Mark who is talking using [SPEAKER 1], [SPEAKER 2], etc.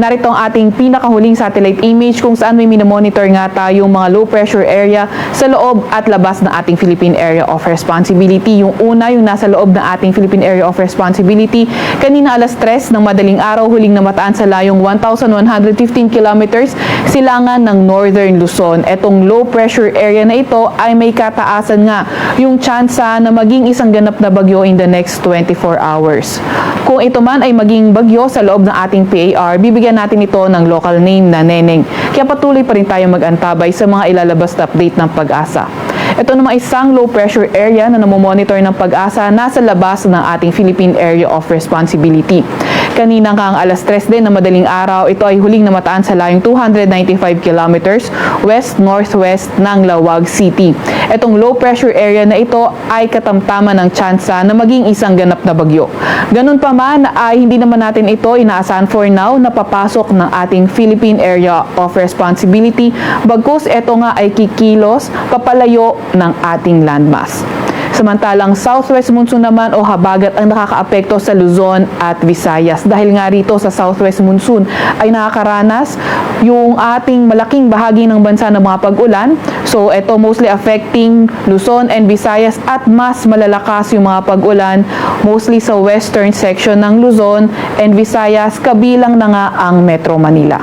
[SPEAKER 1] Narito ang ating pinakahuling satellite image kung saan may minomonitor nga tayong mga low pressure area sa loob at labas ng ating Philippine Area of Responsibility. Yung una, yung nasa loob ng ating Philippine Area of Responsibility, kanina alas 3 ng madaling araw, huling namataan sa layong 1,115 kilometers silangan ng Northern Luzon. Etong low pressure area na ito ay may kataasan nga yung tsansa na maging isang ganap na bagyo in the next 24 hours. Kung ito man ay maging bagyo sa loob ng ating PAR, bibigyan natin ito ng local name na Neneng. Kaya patuloy pa rin tayo mag-antabay sa mga ilalabas na update ng Pag-asa. Ito naman isang low pressure area na namomonitor ng Pag-asa nasa labas ng ating Philippine Area of Responsibility. Kanina nga ang alas 3 din na madaling araw, ito ay huling namataan sa layong 295 kilometers west-northwest ng Lawag City. Itong low pressure area na ito ay katamtaman ng tsansa na maging isang ganap na bagyo. Ganun pa man ay hindi naman natin ito inaasahan for now na papasok ng ating Philippine Area of Responsibility, bagkus ito nga ay kikilos papalayo ng ating landmass. Samantalang southwest monsoon naman o habagat ang nakakaapekto sa Luzon at Visayas. Dahil nga rito sa southwest monsoon ay nakakaranas yung ating malaking bahagi ng bansa ng mga pag-ulan. So ito mostly affecting Luzon and Visayas at mas malalakas yung mga pag-ulan mostly sa western section ng Luzon and Visayas, kabilang na nga ang Metro Manila.